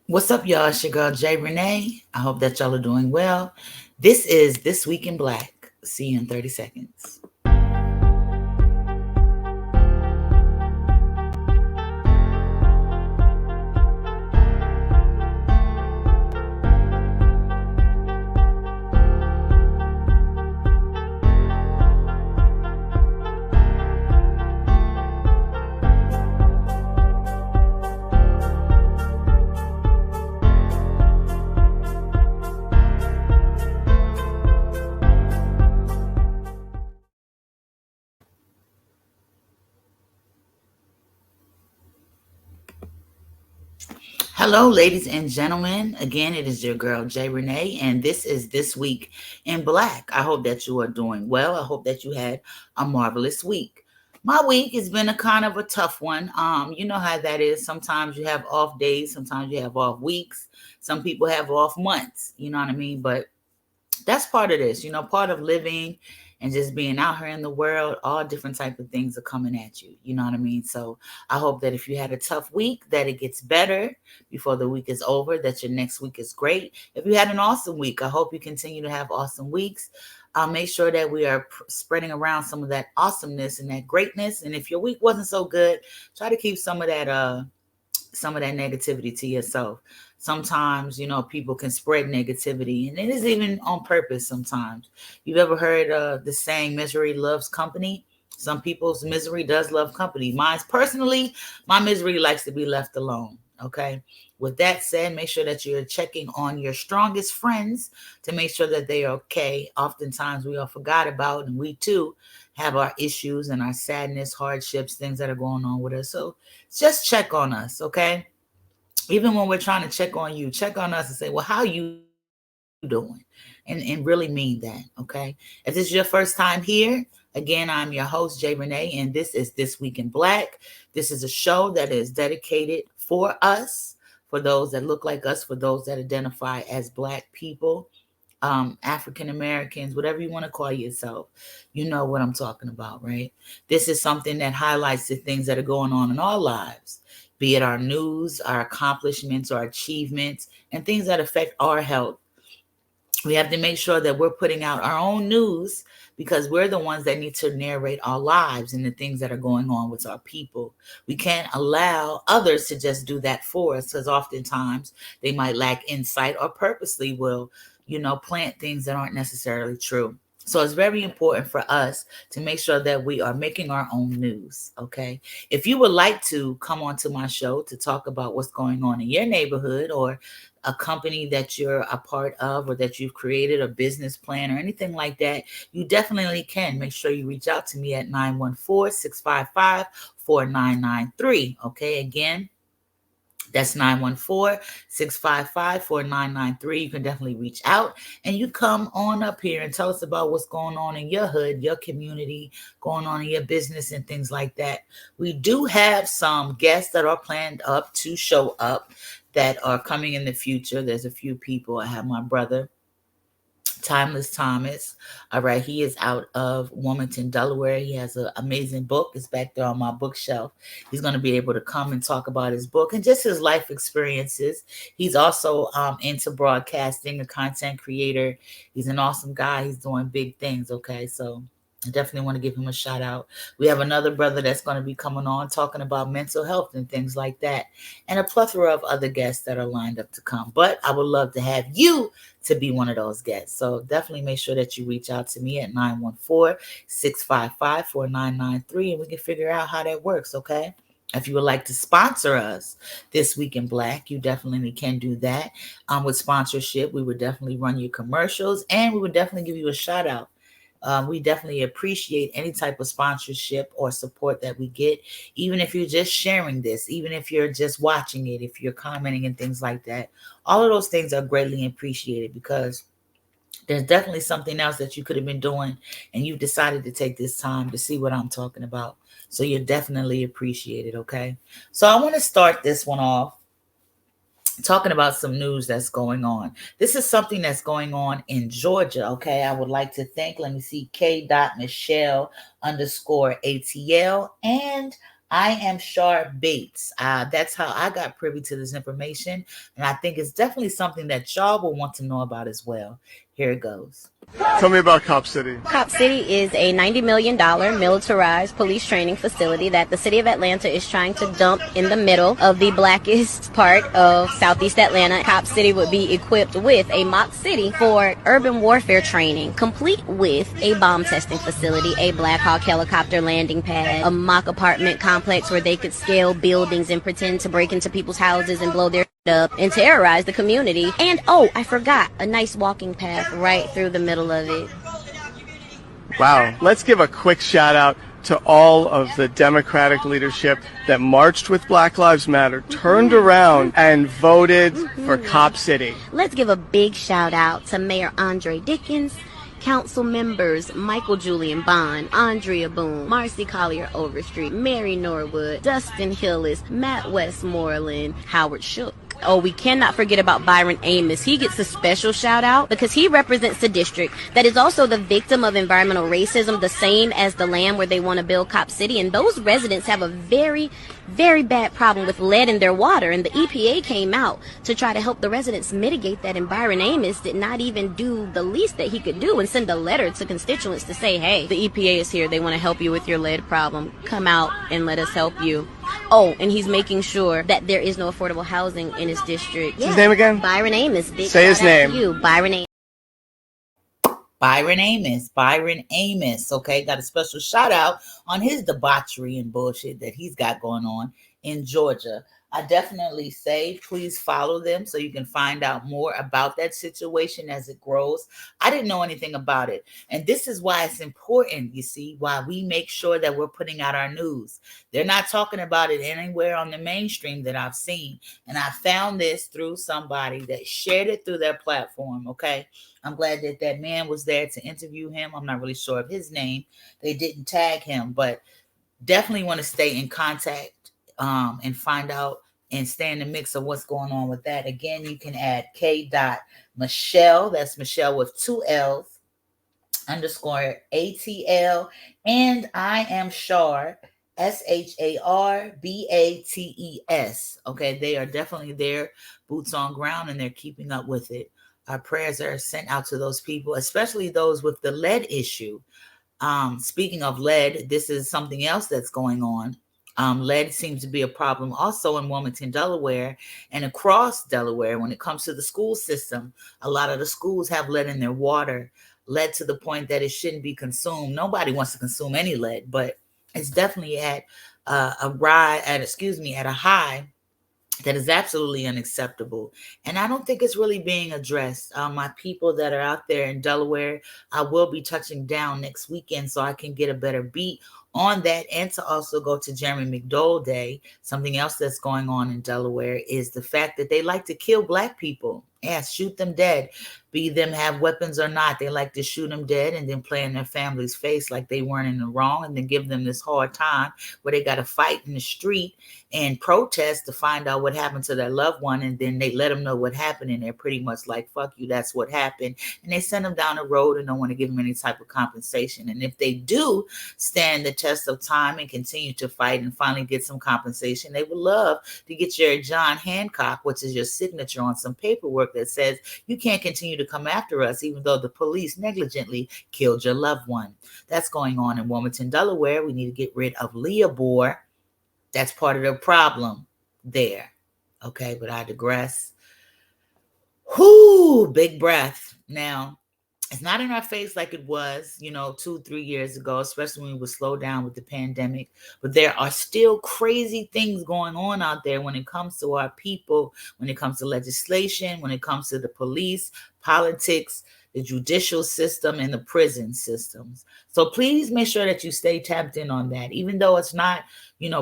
What's up, y'all? It's your girl, Rene. I hope that y'all are doing well. This is This Week in Black. See you in 30 seconds. Hello, ladies and gentlemen. Again, it is your girl, Rene, and this is This Week in Black. I hope that you are doing well. I hope that you had a marvelous week. My week has been a kind of a tough one. You know how that is. Sometimes you have off days, sometimes you have off weeks. Some people have off months, you know what I mean? But that's part of this, part of living and just being out here in the world. All different type of things are coming at you, you know what I mean? So I hope that if you had a tough week, that it gets better before the week is over, that your next week is great. If you had an awesome week, I hope you continue to have awesome weeks. Make sure that we are spreading around some of that awesomeness and that greatness. And if your week wasn't so good, try to keep some of that negativity to yourself. Sometimes, people can spread negativity, and it is even on purpose sometimes. You've ever heard the saying, misery loves company? Some people's misery does love company. Mine's personally, my misery likes to be left alone. Okay. With that said, make sure that you're checking on your strongest friends to make sure that they are okay. Oftentimes we are forgot about, and we too have our issues and our sadness, hardships, things that are going on with us. So just check on us, okay? Even when we're trying to check on you, check on us and say, well, how you doing? And really mean that, okay? If this is your first time here, again, I'm your host, Rene, and this is This Week in Black. This is a show that is dedicated for us, for those that look like us, for those that identify as Black people, African Americans, whatever you want to call yourself. You know what I'm talking about, right? This is something that highlights the things that are going on in our lives, be it our news, our accomplishments, our achievements, and things that affect our health. We have to make sure that we're putting out our own news, because we're the ones that need to narrate our lives and the things that are going on with our people. We can't allow others to just do that for us, because oftentimes they might lack insight or purposely will, plant things that aren't necessarily true. So it's very important for us to make sure that we are making our own news, okay? If you would like to come onto my show to talk about what's going on in your neighborhood, or a company that you're a part of, or that you've created a business plan or anything like that, you definitely can. Make sure you reach out to me at 914-655-4993. Okay, again, that's 914-655-4993. You can definitely reach out and you come on up here and tell us about what's going on in your hood, your community, going on in your business and things like that. We do have some guests that are planned up to show up that are coming in the future. There's a few people. I have my brother, Timeless Thomas. All right. He is out of Wilmington, Delaware. He has an amazing book. It's back there on my bookshelf. He's going to be able to come and talk about his book and just his life experiences. He's also into broadcasting, a content creator. He's an awesome guy. He's doing big things. Okay. So I definitely want to give him a shout out. We have another brother that's going to be coming on talking about mental health and things like that, and a plethora of other guests that are lined up to come. But I would love to have you to be one of those guests. So definitely make sure that you reach out to me at 914-655-4993, and we can figure out how that works, okay? If you would like to sponsor us This Week in Black, you definitely can do that. With sponsorship, we would definitely run your commercials, and we would definitely give you a shout out. We definitely appreciate any type of sponsorship or support that we get, even if you're just sharing this, even if you're just watching it, if you're commenting and things like that. All of those things are greatly appreciated, because there's definitely something else that you could have been doing, and you've decided to take this time to see what I'm talking about. So you're definitely appreciated, okay? So I want to start this one off talking about some news that's going on. This is something that's going on in Georgia, okay? I would like to thank, let me see, K.Michelle_ATL and I am Shar Bates. That's how I got privy to this information, and I think it's definitely something that y'all will want to know about as well. Here it goes. Tell me about Cop City. Cop City is a $90 million militarized police training facility that the city of Atlanta is trying to dump in the middle of the blackest part of Southeast Atlanta. Cop City would be equipped with a mock city for urban warfare training, complete with a bomb testing facility, a Black Hawk helicopter landing pad, a mock apartment complex where they could scale buildings and pretend to break into people's houses and blow their up and terrorize the community. And oh, I forgot, a nice walking path right through the middle of it. Wow. Let's give a quick shout out to all of the Democratic leadership that marched with Black Lives Matter, turned around and voted for Cop City. Let's give a big shout out to Mayor Andre Dickens, Council members Michael Julian Bond, Andrea Boone, Marcy Collier Overstreet, Mary Norwood, Dustin Hillis, Matt Westmoreland, Howard Shook. Oh, we cannot forget about Byron Amos. He gets a special shout out because he represents the district that is also the victim of environmental racism, the same as the land where they want to build Cop City. And those residents have a very, very bad problem with lead in their water. And the EPA came out to try to help the residents mitigate that. And Byron Amos did not even do the least that he could do and send a letter to constituents to say, hey, the EPA is here. They want to help you with your lead problem. Come out and let us help you. Oh, and he's making sure that there is no affordable housing in his district. What's his name again? Byron Amos. Big Say his name. You, Byron Amos. Byron Amos. Byron Amos. Okay, got a special shout out on his debauchery and bullshit that he's got going on in Georgia. I definitely say please follow them so you can find out more about that situation as it grows. I didn't know anything about it. And this is why it's important, you see, why we make sure that we're putting out our news. They're not talking about it anywhere on the mainstream that I've seen. And I found this through somebody that shared it through their platform, okay? I'm glad that that man was there to interview him. I'm not really sure of his name. They didn't tag him, but definitely want to stay in contact and find out and stay in the mix of what's going on with that. Again, you can add K.Michelle, that's Michelle with 2 L's, _ ATL, and I am Shar, SHARBATES. Okay, they are definitely there, boots on ground, and they're keeping up with it. Our prayers are sent out to those people, especially those with the lead issue. Speaking of lead, this is something else that's going on. Lead seems to be a problem also in Wilmington, Delaware, and across Delaware when it comes to the school system. A lot of the schools have lead in their water, lead to the point that it shouldn't be consumed. Nobody wants to consume any lead, but it's definitely at a high that is absolutely unacceptable. And I don't think it's really being addressed. My people that are out there in Delaware, I will be touching down next weekend so I can get a better beat on that, and to also go to Jeremy McDowell Day. Something else that's going on in Delaware is the fact that they like to kill Black people. Yeah, shoot them dead. Be them have weapons or not, they like to shoot them dead and then play in their family's face like they weren't in the wrong, and then give them this hard time where they got to fight in the street and protest to find out what happened to their loved one, and then they let them know what happened, and they're pretty much like, fuck you, that's what happened. And they send them down the road and don't want to give them any type of compensation. And if they do stand the test of time and continue to fight and finally get some compensation, they would love to get your John Hancock, which is your signature on some paperwork that says you can't continue to come after us even though the police negligently killed your loved one. That's going on in Wilmington, Delaware. We need to get rid of Leobor. That's part of the problem there. Okay, but I digress. Whoo, big breath. Now, it's not in our face like it was, 2-3 years ago, especially when we were slowed down with the pandemic. But there are still crazy things going on out there when it comes to our people, when it comes to legislation, when it comes to the police, politics, the judicial system, and the prison systems. So please make sure that you stay tapped in on that. Even though it's not,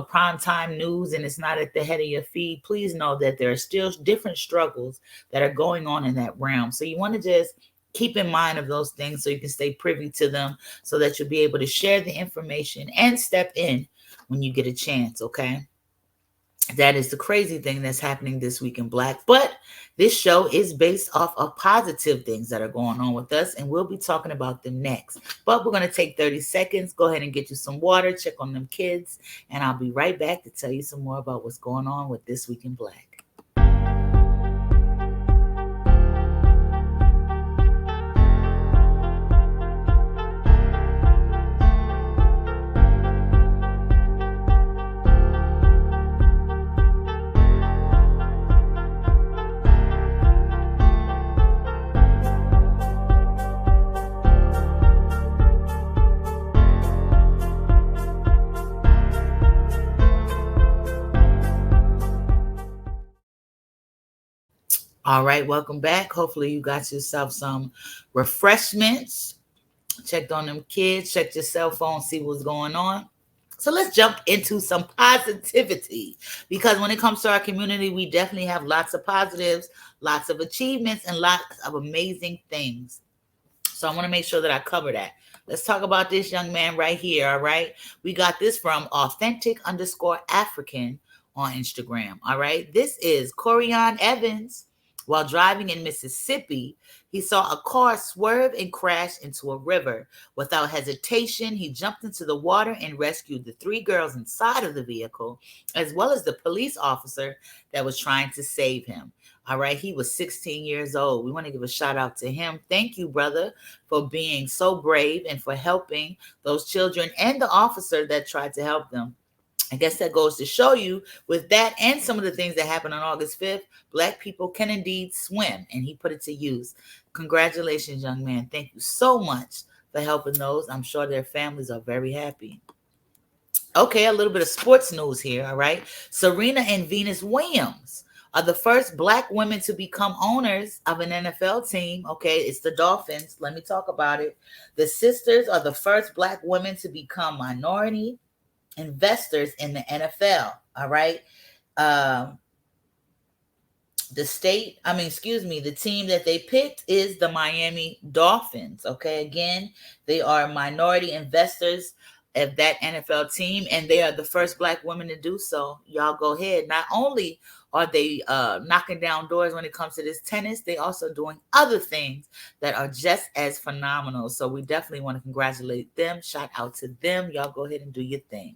prime time news and it's not at the head of your feed, please know that there are still different struggles that are going on in that realm. So you want to just keep in mind of those things so you can stay privy to them so that you'll be able to share the information and step in when you get a chance, okay? That is the crazy thing that's happening this week in Black. But this show is based off of positive things that are going on with us, and we'll be talking about them next. But we're going to take 30 seconds, go ahead and get you some water, check on them kids, and I'll be right back to tell you some more about what's going on with This Week in Black. All right, welcome back. Hopefully, you got yourself some refreshments, checked on them kids, checked your cell phone, see what's going on. So let's jump into some positivity, because when it comes to our community, we definitely have lots of positives, lots of achievements, and lots of amazing things. So I want to make sure that I cover that. Let's talk about this young man right here. All right. We got this from authentic_African on Instagram. All right. This is Corian Evans. While driving in Mississippi, he saw a car swerve and crash into a river. Without hesitation, he jumped into the water and rescued the 3 girls inside of the vehicle, as well as the police officer that was trying to save him. All right, he was 16 years old. We want to give a shout out to him. Thank you, brother, for being so brave and for helping those children and the officer that tried to help them. I guess that goes to show you, with that and some of the things that happened on August 5th, Black people can indeed swim, and he put it to use. Congratulations, young man. Thank you so much for helping those. I'm sure their families are very happy. Okay, a little bit of sports news here, all right? Serena and Venus Williams are the first Black women to become owners of an NFL team. Okay, it's the Dolphins. Let me talk about it. The sisters are the first Black women to become minority investors in the NFL. All right. Um, the team that they picked is the Miami Dolphins. Okay. Again, they are minority investors of that NFL team, and they are the first Black women to do so. Y'all go ahead. Not only are they knocking down doors when it comes to this tennis, they also doing other things that are just as phenomenal. So we definitely want to congratulate them. Shout out to them. Y'all go ahead and do your thing.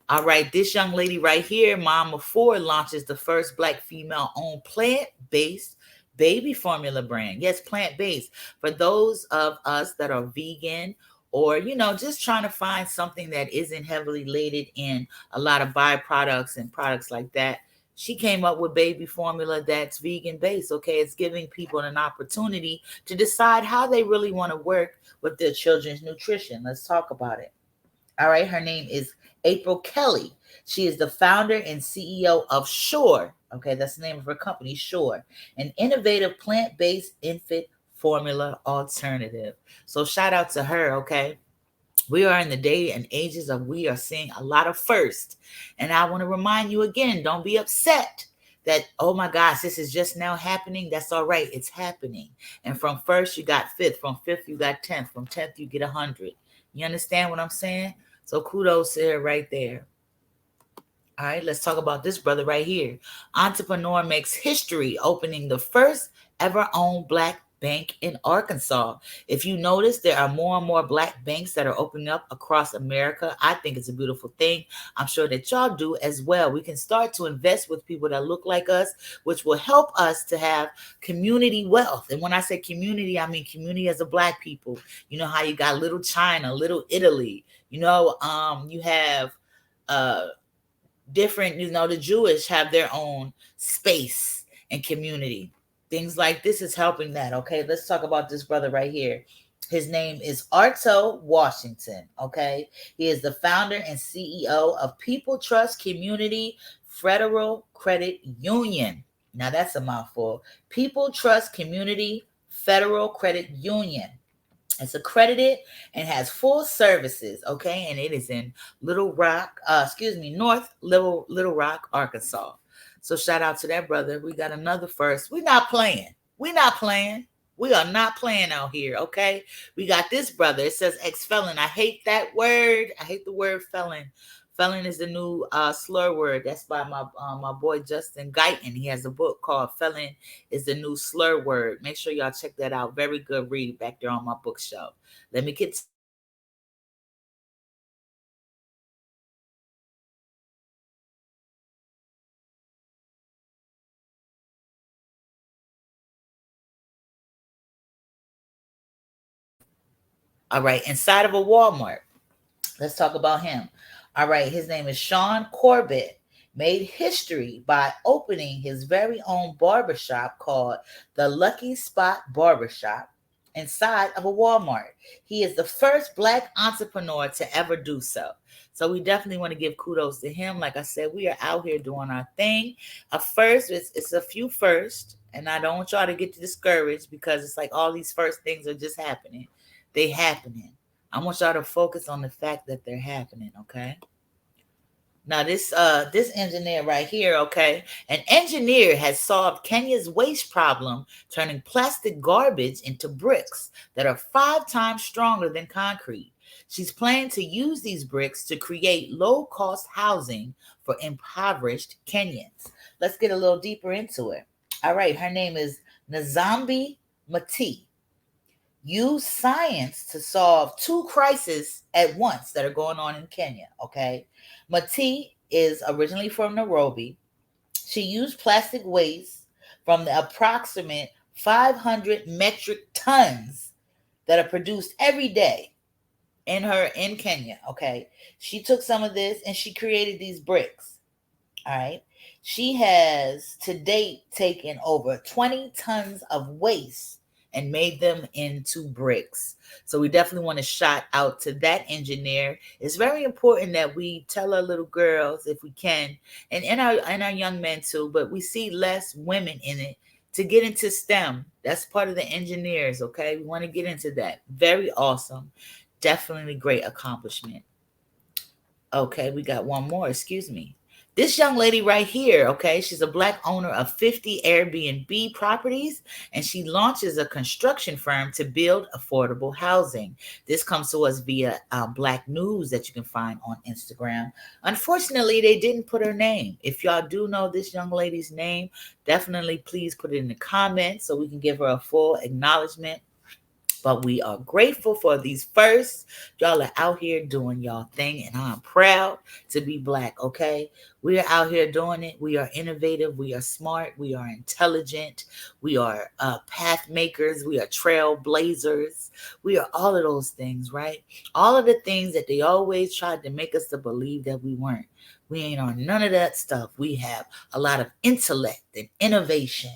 All right, this young lady right here, Mom of 4, launches the first Black female-owned plant-based baby formula brand. Yes, plant-based. For those of us that are vegan, or, just trying to find something that isn't heavily laden in a lot of byproducts and products like that, she came up with baby formula that's vegan-based. Okay, it's giving people an opportunity to decide how they really want to work with their children's nutrition. Let's talk about it. All right, her name is April Kelly. She is the founder and CEO of Shore. Okay, that's the name of her company, Shore, an innovative plant-based infant formula alternative. So shout out to her, okay? We are in the day and ages of we are seeing a lot of first. And I want to remind you again, don't be upset that, oh my gosh, this is just now happening. That's all right. It's happening. And from first, you got fifth. From fifth, you got 10th. From 10th, you get 100. You understand what I'm saying? So kudos to her right there. All right, let's talk about this brother right here. Entrepreneur makes history opening the first ever owned Black bank in Arkansas. If you notice, there are more and more Black banks that are opening up across America. I think it's a beautiful thing. I'm sure that y'all do as well. We can start to invest with people that look like us, which will help us to have community wealth. And when I say community, I mean community as a Black people. You know how you got Little China, Little Italy. You have different, the Jewish have their own space and community. Things like this is helping that. Okay, let's talk about this brother right here. His name is Arto Washington. Okay, he is the founder and CEO of People Trust Community Federal Credit Union. Now that's a mouthful. People Trust Community Federal Credit Union. It's accredited and has full services, okay? And it is in North Little Rock, Arkansas. So shout out to that brother. We got another first. We're not playing. We are not playing out here, okay? We got this brother. It says ex-felon. I hate that word. I hate the word felon. Felon is the new slur word. That's by my boy Justin Guyton. He has a book called Felon is the New Slur Word. Make sure y'all check that out. Very good read back there on my bookshelf. Let me continue. All right, inside of a Walmart. Let's talk about him. All right, his name is Sean Corbett. Made history by opening his very own barbershop called the Lucky Spot Barbershop inside of a Walmart. He is the first black entrepreneur to ever do so. So we definitely want to give kudos to him. Like I said, we are out here doing our thing. First, it's a few first, and I don't want y'all to get discouraged because it's like all these first things are just happening. They happening. I want y'all to focus on the fact that they're happening, okay? Now this engineer right here, okay? An engineer has solved Kenya's waste problem, turning plastic garbage into bricks that are 5 times stronger than concrete. She's planning to use these bricks to create low-cost housing for impoverished Kenyans. Let's get a little deeper into it. All right, her name is Nazambi Mati. Use science to solve two crises at once that are going on in Kenya. Okay. Mati is originally from Nairobi. She used plastic waste from the approximate 500 metric tons that are produced every day in Kenya. Okay. She took some of this and she created these bricks. All right. She has to date taken over 20 tons of waste and made them into bricks. So we definitely want to shout out to that engineer. It's very important that we tell our little girls if we can, and our young men too, but we see less women in it to get into STEM. That's part of the engineers, okay? We want to get into that. Very awesome. Definitely great accomplishment. Okay, we got one more, excuse me. This young lady right here, okay, she's a black owner of 50 Airbnb properties, and she launches a construction firm to build affordable housing. This comes to us via Black News that you can find on Instagram. Unfortunately, they didn't put her name. If y'all do know this young lady's name, definitely please put it in the comments so we can give her a full acknowledgement. But we are grateful for these firsts. Y'all are out here doing y'all thing, and I'm proud to be black, okay? We are out here doing it. We are innovative. We are smart. We are intelligent. We are path makers. We are trailblazers. We are all of those things, right? All of the things that they always tried to make us to believe that we weren't. We ain't on none of that stuff. We have a lot of intellect and innovation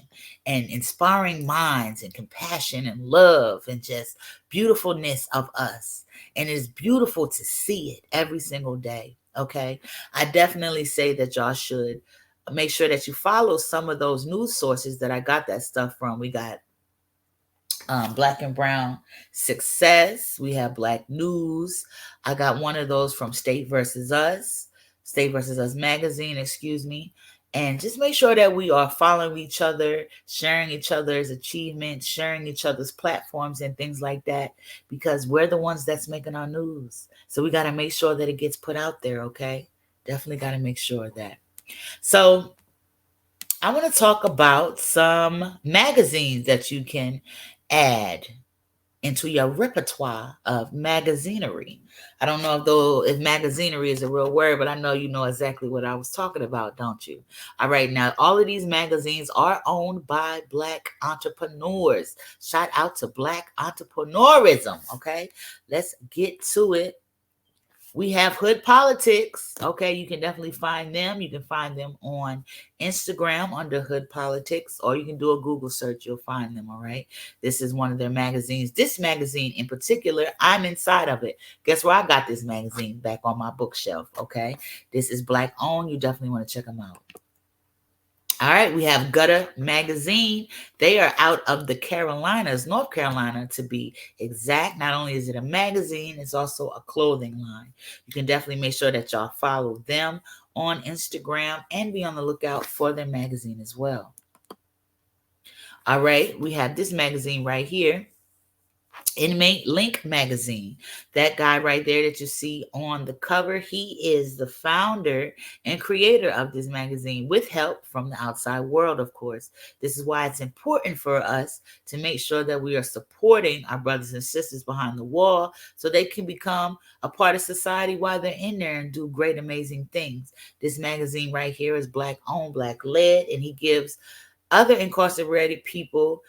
and inspiring minds and compassion and love and just beautifulness of us. And it's beautiful to see it every single day. Okay. I definitely say that y'all should make sure that you follow some of those news sources that I got that stuff from. We got Black and Brown Success. We have Black News. I got one of those from State versus Us magazine, excuse me. And just make sure that we are following each other, sharing each other's achievements, sharing each other's platforms and things like that, because we're the ones that's making our news. So we got to make sure that it gets put out there, okay? Definitely got to make sure of that. So I want to talk about some magazines that you can add into your repertoire of magazinery. I don't know if magazinery is a real word, but I know you know exactly what I was talking about, don't you? All right, now all of these magazines are owned by black entrepreneurs. Shout out to black entrepreneurism, okay? Let's get to it. We have Hood Politics. Okay, you can definitely find them. You can find them on Instagram under Hood Politics, or you can do a Google search. You'll find them. All right. This is one of their magazines. This magazine in particular, I'm inside of it. Guess where I got this magazine? Back on my bookshelf. Okay. This is black owned. You definitely want to check them out. All right, we have Gutter Magazine. They are out of the Carolinas, North Carolina to be exact. Not only is it a magazine, it's also a clothing line. You can definitely make sure that y'all follow them on Instagram and be on the lookout for their magazine as well. All right, we have this magazine right here. Inmate Link magazine. That guy right there that you see on the cover, he is the founder and creator of this magazine with help from the outside world, of course. This is why it's important for us to make sure that we are supporting our brothers and sisters behind the wall so they can become a part of society while they're in there and do great, amazing things. This magazine right here is Black owned, Black led, and he gives other incarcerated people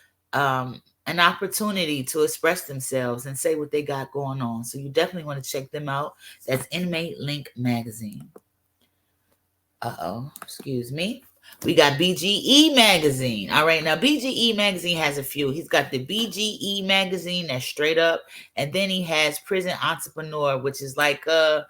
an opportunity to express themselves and say what they got going on. So you definitely want to check them out. That's Inmate Link magazine. Excuse me. We got BGE magazine. All right, now BGE magazine has a few. He's got the BGE magazine that's straight up, and then he has Prison Entrepreneur, which is like a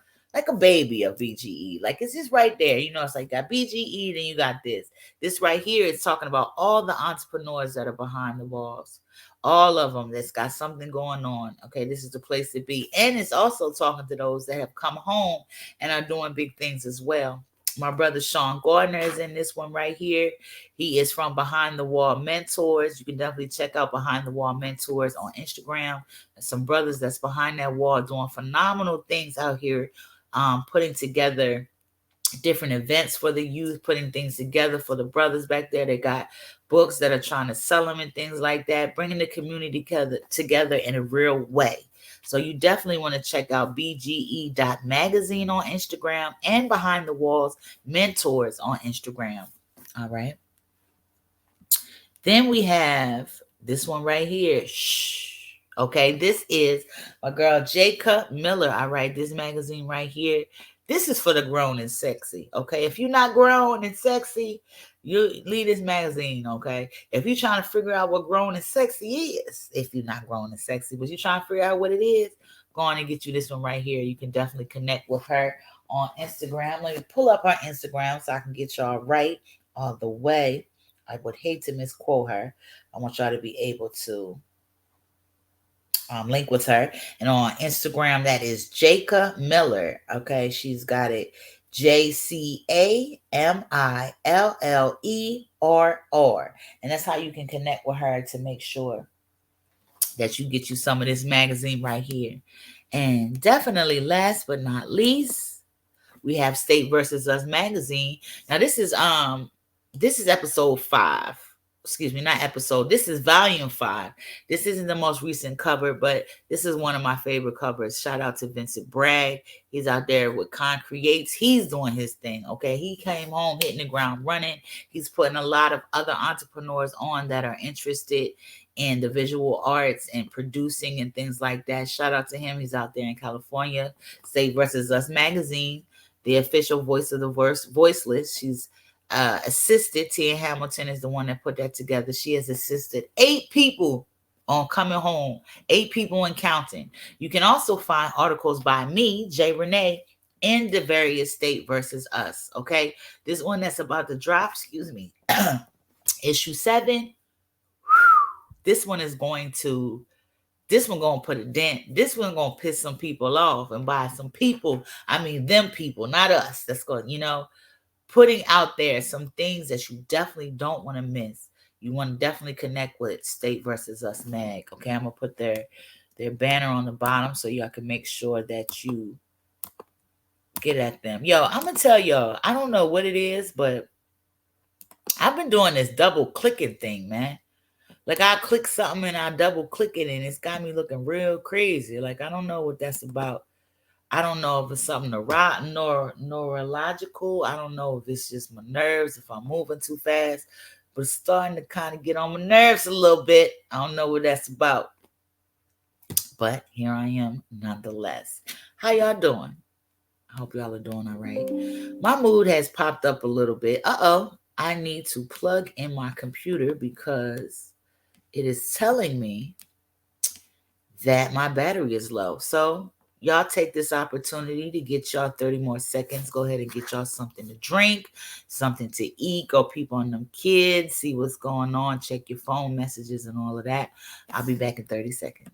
baby of BGE. Like it's just right there. You know, it's like got BGE, then you got this. This right here is talking about all the entrepreneurs that are behind the walls. All of them that's got something going on. Okay, this is the place to be. And it's also talking to those that have come home and are doing big things as well. My brother Sean Gardner is in this one right here. He is from Behind the Wall Mentors. You can definitely check out Behind the Wall Mentors on Instagram. And some brothers that's behind that wall doing phenomenal things out here, putting together different events for the youth, putting things together for the brothers back there. They got books that are trying to sell them and things like that, bringing the community together in a real way. So you definitely want to check out bge.magazine on Instagram and Behind the Walls Mentors on Instagram. All right. Then we have this one right here. Shh. Okay, this is my girl Jacob Miller. All right, this magazine right here. This is for the grown and sexy. Okay, if you're not grown and sexy, you leave this magazine. Okay, if you're trying to figure out what grown and sexy is, if you're not grown and sexy, but you're trying to figure out what it is, go on and get you this one right here. You can definitely connect with her on Instagram. Let me pull up her Instagram so I can get y'all right all the way. I would hate to misquote her. I want y'all to be able to link with her. And on Instagram, that is Jacob Miller. Okay, she's got it JCAMILLERR. And that's how you can connect with her to make sure that you get you some of this magazine right here. And definitely last but not least, we have State versus Us magazine. Now this is episode 5. Excuse me, not episode. This is volume 5. This isn't the most recent cover, but this is one of my favorite covers. Shout out to Vincent Bragg. He's out there with Concreates. He's doing his thing. Okay, he came home hitting the ground running. He's putting a lot of other entrepreneurs on that are interested in the visual arts and producing and things like that. Shout out to him. He's out there in California. State versus Us magazine, the official voice of the voiceless. She's assisted. Tia Hamilton is the one that put that together. She has assisted 8 people on coming home, 8 people and counting. You can also find articles by me, J. Rene, in the various State versus Us. Okay, this one that's about to drop, excuse me, issue 7. This one going to put a dent. This one going to piss some people off, and by some people, I mean them people, not us. That's going, putting out there some things that you definitely don't want to miss. You want to definitely connect with State versus Us mag. Okay, I'm gonna put their banner on the bottom so y'all can make sure that you get at them. Yo, I'm gonna tell y'all, I don't know what it is, but I've been doing this double clicking thing, man. Like I click something and I double click it, and it's got me looking real crazy. Like I don't know what that's about. I don't know if it's something neurological. I don't know if it's just my nerves, if I'm moving too fast, but it's starting to kind of get on my nerves a little bit. I don't know what that's about. But here I am nonetheless. How y'all doing? I hope y'all are doing all right. My mood has popped up a little bit. I need to plug in my computer because it is telling me that my battery is low. So y'all take this opportunity to get y'all 30 more seconds. Go ahead and get y'all something to drink, something to eat. Go peep on them kids, see what's going on, check your phone messages and all of that. I'll be back in 30 seconds.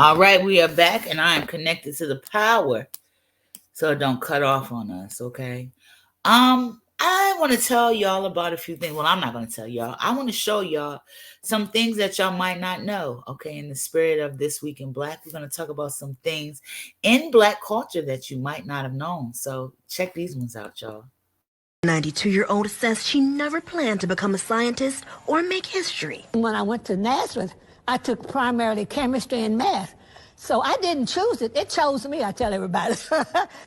All right, we are back, and I am connected to the power, so it don't cut off on us. Okay. I want to tell y'all about a few things. Well, I'm not going to tell y'all. I want to show y'all some things that y'all might not know. Okay, in the spirit of This Week in Black, we're going to talk about some things in Black culture that you might not have known. So check these ones out, y'all. 92-year-old says she never planned to become a scientist or make history. When I went to Nazareth, I took primarily chemistry and math. So I didn't choose it. It chose me, I tell everybody.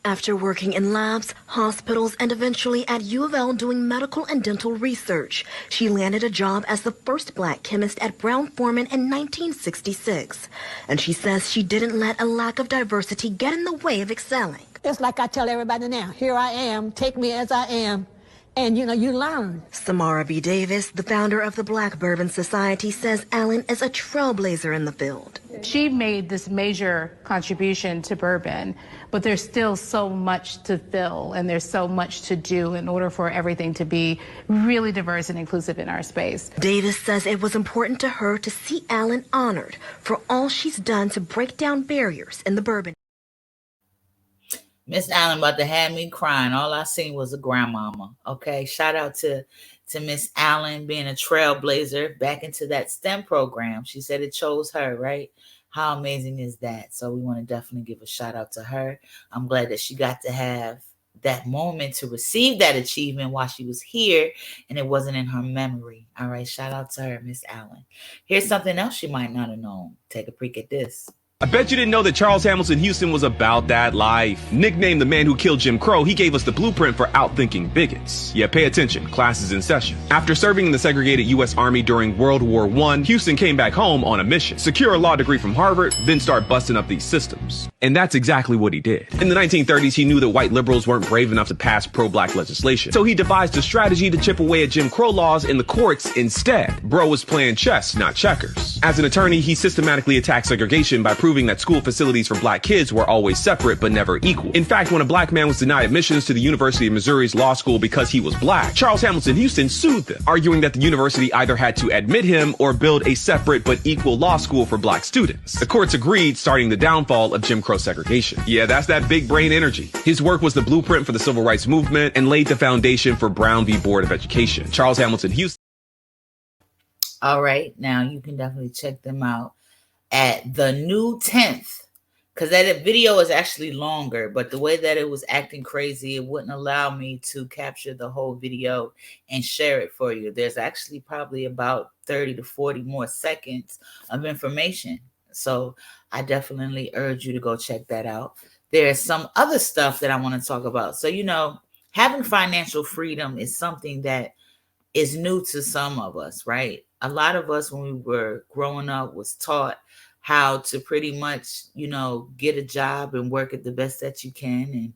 After working in labs, hospitals, and eventually at U of L doing medical and dental research, she landed a job as the first black chemist at Brown-Forman in 1966. And she says she didn't let a lack of diversity get in the way of excelling. It's like I tell everybody now, here I am, take me as I am. And, you learn. Samara B. Davis, the founder of the Black Bourbon Society, says Allen is a trailblazer in the field. She made this major contribution to bourbon, but there's still so much to fill and there's so much to do in order for everything to be really diverse and inclusive in our space. Davis says it was important to her to see Allen honored for all she's done to break down barriers in the bourbon. Miss Allen about to have me crying. All I seen was a grandmama. Okay, shout out to Miss Allen being a trailblazer back into that STEM program. She said it chose her, right? How amazing is that? So we want to definitely give a shout out to her. I'm glad that she got to have that moment to receive that achievement while she was here and it wasn't in her memory. All right, shout out to her, Miss Allen. Here's something else she might not have known. Take a peek at this. I bet you didn't know that Charles Hamilton Houston was about that life. Nicknamed the man who killed Jim Crow, he gave us the blueprint for outthinking bigots. Yeah, pay attention, class is in session. After serving in the segregated U.S. Army during World War I, Houston came back home on a mission. Secure a law degree from Harvard, then start busting up these systems. And that's exactly what he did. In the 1930s, he knew that white liberals weren't brave enough to pass pro-black legislation. So he devised a strategy to chip away at Jim Crow laws in the courts instead. Bro was playing chess, not checkers. As an attorney, he systematically attacked segregation by proving that school facilities for black kids were always separate but never equal. In fact, when a black man was denied admissions to the University of Missouri's law school because he was black, Charles Hamilton Houston sued them, arguing that the university either had to admit him or build a separate but equal law school for black students. The courts agreed, starting the downfall of Jim Crow segregation. Yeah, that's that big brain energy. His work was the blueprint for the civil rights movement and laid the foundation for Brown v. Board of Education. Charles Hamilton Houston. All right, now you can definitely check them out at the new 10th, because that video is actually longer, but the way that it was acting crazy, it wouldn't allow me to capture the whole video and share it for you. There's actually probably about 30 to 40 more seconds of information. So I definitely urge you to go check that out. There's some other stuff that I want to talk about. So, having financial freedom is something that is new to some of us, right? A lot of us, when we were growing up, was taught how to pretty much, get a job and work at the best that you can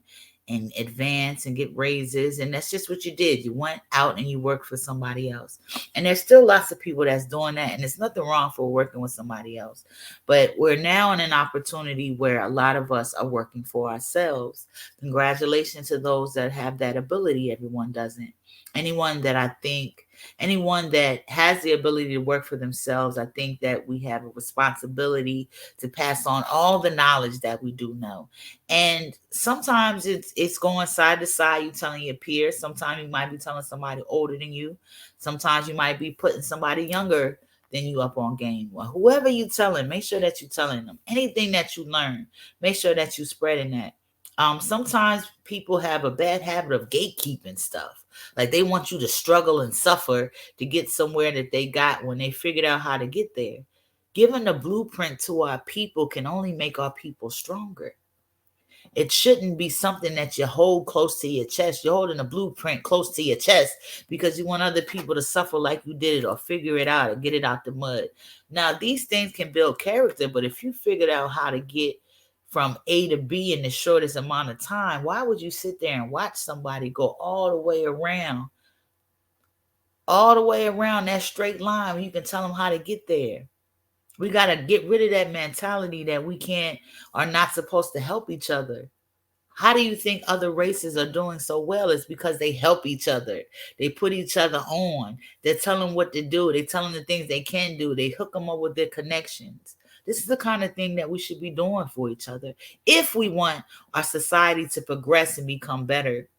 and advance and get raises. And that's just what you did. You went out and you worked for somebody else. And there's still lots of people that's doing that. And there's nothing wrong for working with somebody else. But we're now in an opportunity where a lot of us are working for ourselves. Congratulations to those that have that ability. Everyone doesn't. Anyone that has the ability to work for themselves, I think that we have a responsibility to pass on all the knowledge that we do know. And sometimes it's going side to side. You telling your peers. Sometimes you might be telling somebody older than you. Sometimes you might be putting somebody younger than you up on game. Well, whoever you telling, make sure that you're telling them anything that you learn. Make sure that you spreading that. Sometimes people have a bad habit of gatekeeping stuff. Like they want you to struggle and suffer to get somewhere that they got when they figured out how to get there. Giving the blueprint to our people can only make our people stronger. It shouldn't be something that you hold close to your chest. You're holding a blueprint close to your chest because you want other people to suffer like you did it or figure it out or get it out the mud. Now, these things can build character, but if you figured out how to get from A to B in the shortest amount of time, why would you sit there and watch somebody go all the way around that straight line when you can tell them how to get there? We got to get rid of that mentality that we are not supposed to help each other. How do you think other races are doing so well? It's because they help each other. They put each other on. They're telling what to do. They tell them the things they can do. They hook them up with their connections. This is the kind of thing that we should be doing for each other if we want our society to progress and become better.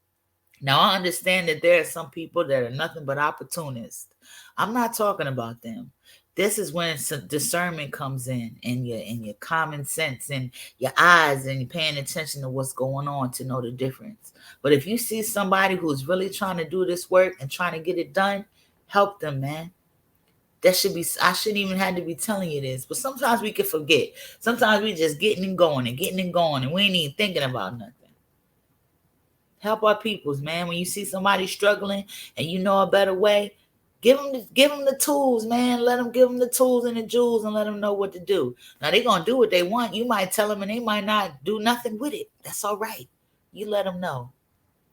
Now, I understand that there are some people that are nothing but opportunists. I'm not talking about them. This is when some discernment comes in, and your common sense and your eyes, and you're paying attention to what's going on to know the difference. But if you see somebody who's really trying to do this work and trying to get it done, help them, man. That should be, I shouldn't even have to be telling you this, but sometimes we can forget. Sometimes we just getting and going and getting and going, and we ain't even thinking about nothing. Help our peoples, man. When you see somebody struggling and you know a better way, give them the tools, man. Let them give them the tools and the jewels and let them know what to do. Now they're gonna do what they want. You might tell them and they might not do nothing with it. That's all right. You let them know.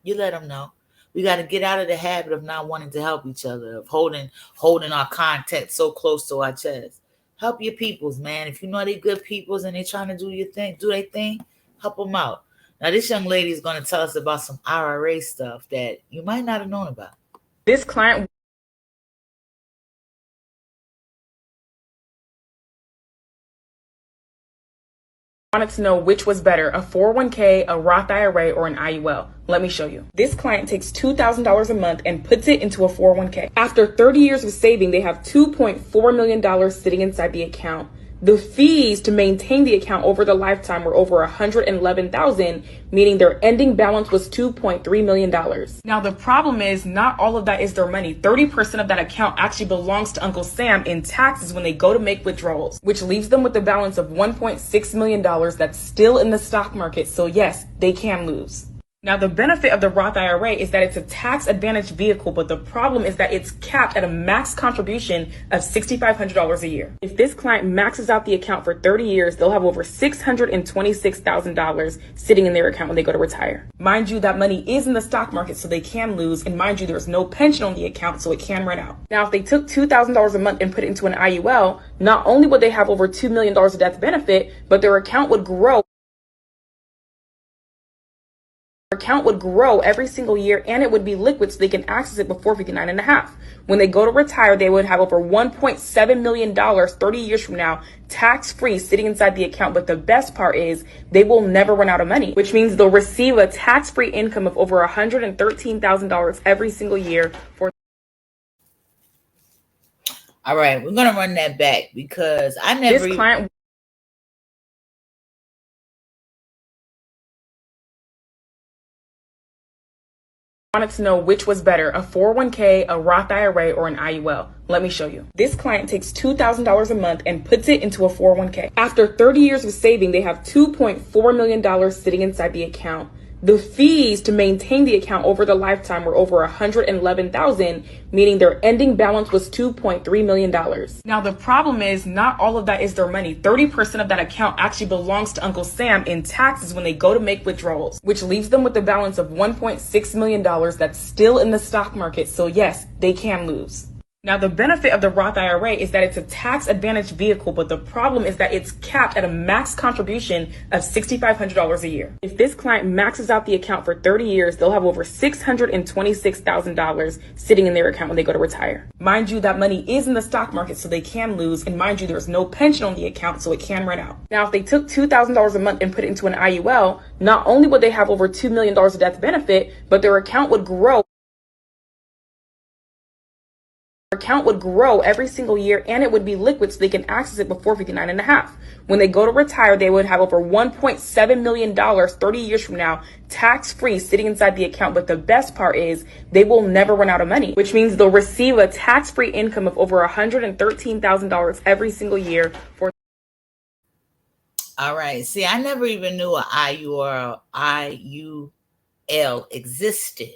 You let them know. We got to get out of the habit of not wanting to help each other, of holding our context so close to our chest. Help your peoples, man. If you know they good peoples and they trying to do your thing, do their thing, help them out. Now, this young lady is going to tell us about some IRA stuff that you might not have known about. This client wanted to know which was better, a 401k, a Roth IRA, or an IUL. Let me show you. This client takes $2,000 a month and puts it into a 401k. After 30 years of saving, they have $2.4 million sitting inside the account. The fees to maintain the account over the lifetime were over $111,000, meaning their ending balance was $2.3 million. Now, the problem is not all of that is their money. 30% of that account actually belongs to Uncle Sam in taxes when they go to make withdrawals, which leaves them with a balance of $1.6 million that's still in the stock market. So yes, they can lose. Now, the benefit of the Roth IRA is that it's a tax-advantaged vehicle, but the problem is that it's capped at a max contribution of $6,500 a year. If this client maxes out the account for 30 years, they'll have over $626,000 sitting in their account when they go to retire. Mind you, that money is in the stock market, so they can lose, and mind you, there's no pension on the account, so it can run out. Now, if they took $2,000 a month and put it into an IUL, not only would they have over $2 million of death benefit, but their account would grow every single year, and it would be liquid so they can access it before 59 and a half. When they go to retire, they would have over $1.7 million 30 years from now, tax-free, sitting inside the account. But the best part is they will never run out of money, which means they'll receive a tax-free income of over $113,000 every single year for. All right, we're going to run that back because I never. This client wanted to know which was better, a 401k, a Roth IRA, or an IUL. Let me show you. This client takes $2,000 a month and puts it into a 401k. After 30 years of saving, they have $2.4 million sitting inside the account. The fees to maintain the account over the lifetime were over $111,000, meaning their ending balance was $2.3 million. Now, the problem is not all of that is their money. 30% of that account actually belongs to Uncle Sam in taxes when they go to make withdrawals, which leaves them with a balance of $1.6 million that's still in the stock market. So yes, they can lose. Now, the benefit of the Roth IRA is that it's a tax-advantaged vehicle, but the problem is that it's capped at a max contribution of $6,500 a year. If this client maxes out the account for 30 years, they'll have over $626,000 sitting in their account when they go to retire. Mind you, that money is in the stock market, so they can lose, and mind you, there's no pension on the account, so it can run out. Now, if they took $2,000 a month and put it into an IUL, not only would they have over $2 million of death benefit, but their account would grow every single year, and it would be liquid so they can access it before 59 and a half. When they go to retire, they would have over $1.7 million 30 years from now, tax-free, sitting inside the account. But the best part is they will never run out of money, which means they'll receive a tax-free income of over $113,000 every single year for. All right. See, I never even knew an IUL existed.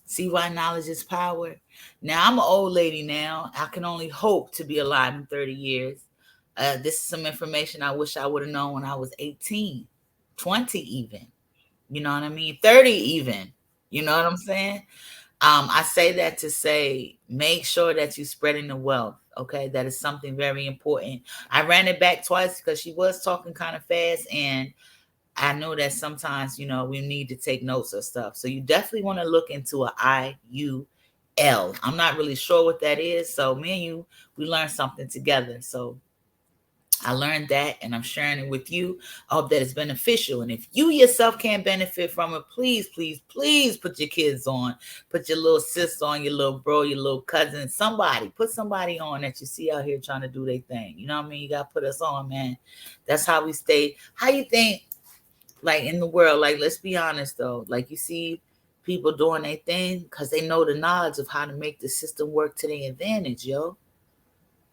See why knowledge is power? Now, I'm an old lady now. I can only hope to be alive in 30 years. This is some information I wish I would have known when I was 18, 20 even. You know what I mean? 30 even. You know what I'm saying? I say that to say, make sure that you're spreading the wealth. Okay, that is something very important. I ran it back twice because she was talking kind of fast, and I know that sometimes, we need to take notes of stuff. So you definitely want to look into an IUL. I'm not really sure what that is. So me and you, we learned something together. So I learned that and I'm sharing it with you. I hope that it's beneficial. And if you yourself can't benefit from it, please, please, please put your kids on. Put your little sister on, your little bro, your little cousin, somebody. Put somebody on that you see out here trying to do their thing. You know what I mean? You got to put us on, man. That's how we stay. How you think, like in the world, like let's be honest though, like you see people doing their thing because they know the knowledge of how to make the system work to their advantage, yo.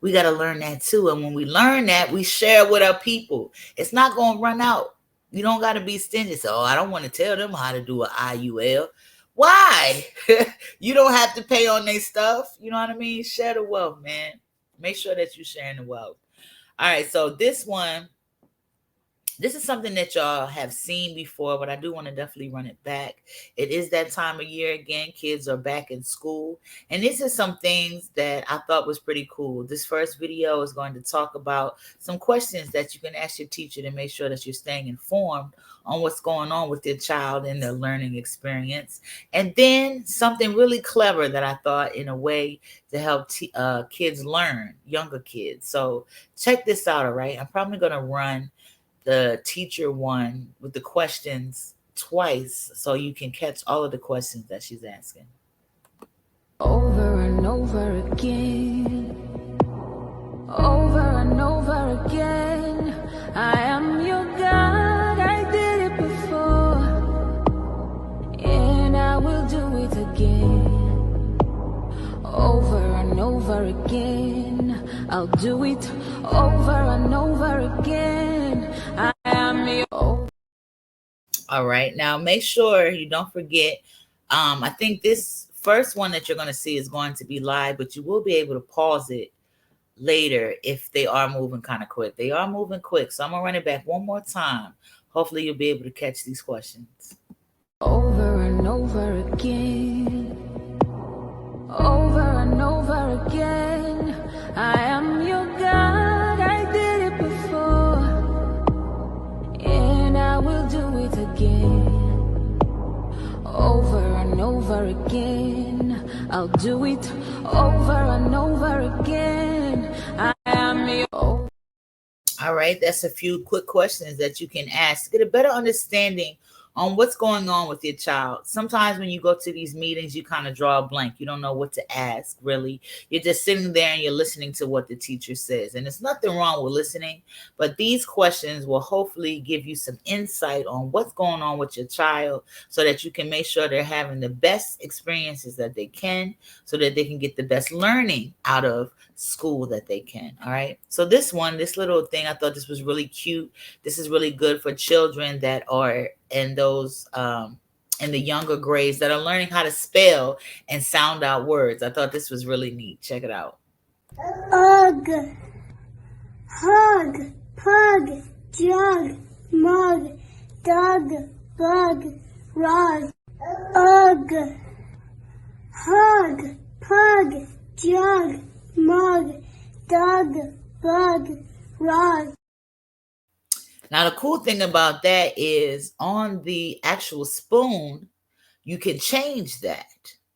We got to learn that too. And when we learn that, we share with our people. It's not going to run out. You don't got to be stingy. So, I don't want to tell them how to do an IUL. Why? You don't have to pay on their stuff. You know what I mean? Share the wealth, man. Make sure that you're sharing the wealth. All right. So, this is something that y'all have seen before, but I do want to definitely run it back. It is that time of year again. Kids are back in school. And this is some things that I thought was pretty cool. This first video is going to talk about some questions that you can ask your teacher to make sure that you're staying informed on what's going on with your child and their learning experience. And then something really clever that I thought in a way to help kids learn, younger kids. So check this out, all right? I'm probably going to run the teacher one with the questions twice so you can catch all of the questions that she's asking. Over and over again, over and over again, I am your God, I did it before, and I will do it again. Over and over again, I'll do it over and over again. I am your. All right, now make sure you don't forget. I think this first one that you're going to see is going to be live, but you will be able to pause it later if they are moving kind of quick. They are moving quick, so I'm gonna run it back one more time. Hopefully, you'll be able to catch these questions. Over and over again, over and over again, I am your God, I did it before, and I will do it again. Over and over again, I'll do it over and over again. I am your. All right, that's a few quick questions that you can ask to get a better understanding on what's going on with your child. Sometimes when you go to these meetings, you kind of draw a blank. You don't know what to ask, really. You're just sitting there and you're listening to what the teacher says. And there's nothing wrong with listening, but these questions will hopefully give you some insight on what's going on with your child so that you can make sure they're having the best experiences that they can so that they can get the best learning out of school that they can. All right. So this little thing, I thought this was really cute. This is really good for children that are in those in the younger grades that are learning how to spell and sound out words. I thought this was really neat. Check it out. Ugh, hug, pug, jug, mug, dug, bug, rug. Ugh, hug, pug, jug, mug, dug, bug, rug. Now, the cool thing about that is on the actual spoon, you can change that.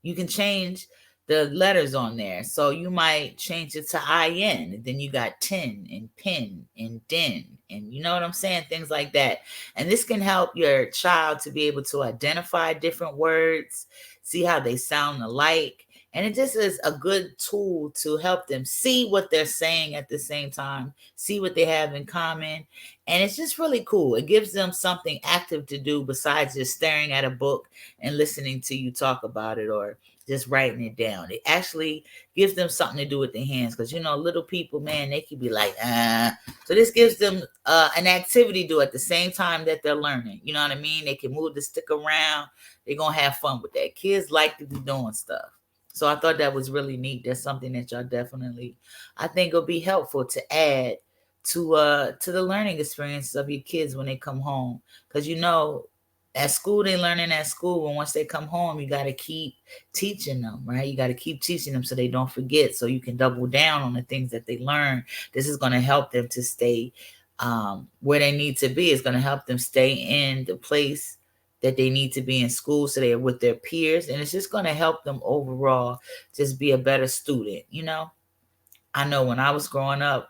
You can change the letters on there. So you might change it to IN, and then you got 10 and pin and den, and you know what I'm saying? Things like that. And this can help your child to be able to identify different words, see how they sound alike. And it just is a good tool to help them see what they're saying at the same time, see what they have in common. And it's just really cool. It gives them something active to do besides just staring at a book and listening to you talk about it or just writing it down. It actually gives them something to do with their hands because, you know, little people, man, they can be like, ah. So this gives them an activity to do at the same time that they're learning. You know what I mean? They can move the stick around. They're going to have fun with that. Kids like to be doing stuff. So I thought that was really neat. That's something that y'all definitely, I think, will be helpful to add to the learning experiences of your kids when they come home. Because you know, at school they learning at school, and once they come home, you got to keep teaching them, right? You got to keep teaching them so they don't forget. So you can double down on the things that they learn. This is going to help them to stay where they need to be. It's going to help them stay in the place that they need to be in school so they're with their peers, and it's just going to help them overall just be a better student. You know, I know when I was growing up,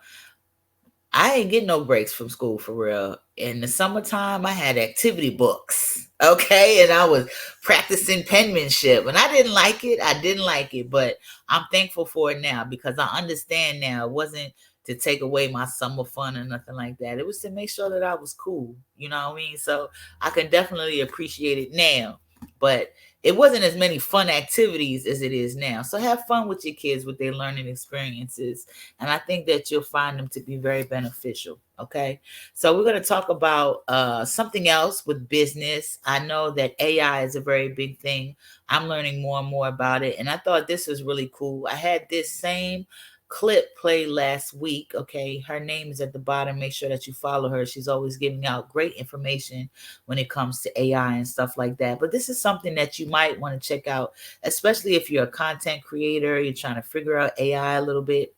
I ain't get no breaks from school for real. In the summertime, I had activity books, okay, and I was practicing penmanship, and I didn't like it. I didn't like it, but I'm thankful for it now because I understand now it wasn't to take away my summer fun or nothing like that. It was to make sure that I was cool. You know what I mean? So I can definitely appreciate it now, but it wasn't as many fun activities as it is now. So have fun with your kids with their learning experiences, and I think that you'll find them to be very beneficial. Okay, so we're going to talk about something else with business. I know that AI is a very big thing. I'm learning more and more about it, and I thought this was really cool. I had this same clip play last week. Okay, her name is at the bottom. Make sure that you follow her. She's always giving out great information when it comes to AI and stuff like that. But this is something that you might want to check out, especially if you're a content creator, you're trying to figure out AI a little bit.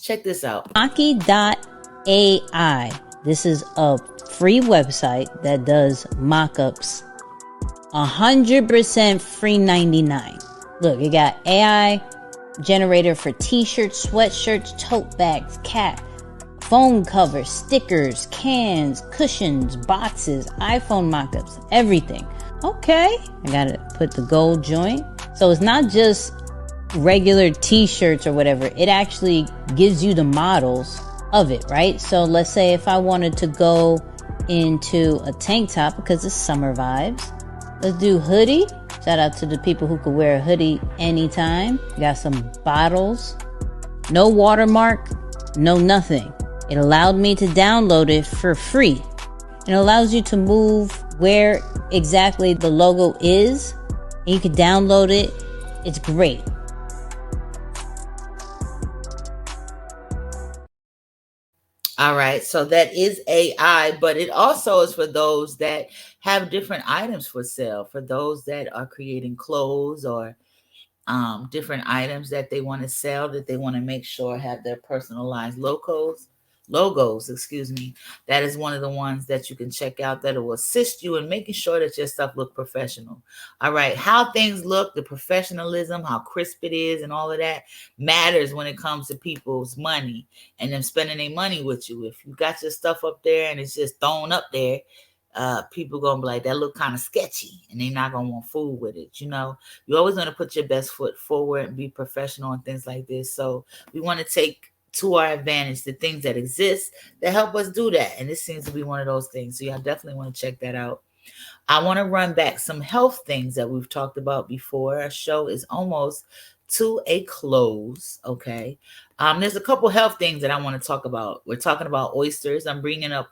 Check this out. Maki.ai. This is a free website that does mockups 100% free 99. Look, it got AI generator for t-shirts, sweatshirts, tote bags, cap, phone covers, stickers, cans, cushions, boxes, iPhone mockups, everything. Okay, I gotta put the gold joint. So it's not just regular t-shirts or whatever. It actually gives you the models of it, right? So let's say if I wanted to go into a tank top because it's summer vibes, let's do hoodie. Shout out to the people who could wear a hoodie anytime. Got some bottles, no watermark, no nothing. It allowed me to download it for free. It allows you to move where exactly the logo is, and you can download it. It's great. All right, so that is AI, but it also is for those that have different items for sale, for those that are creating clothes or different items that they want to sell, that they want to make sure have their personalized logos, excuse me. That is one of the ones that you can check out that will assist you in making sure that your stuff look professional. All right, how things look, the professionalism, how crisp it is, and all of that matters when it comes to people's money and them spending their money with you. If you got your stuff up there and it's just thrown up there, people gonna be like, that look kind of sketchy, and they're not gonna want food with it. You always want to put your best foot forward and be professional and things like this. So we want to take to our advantage the things that exist that help us do that, and this seems to be one of those things. So y'all definitely want to check that out. I want to run back some health things that we've talked about before. Our show is almost to a close. Okay. There's a couple health things that I want to talk about. We're talking about oysters. I'm bringing up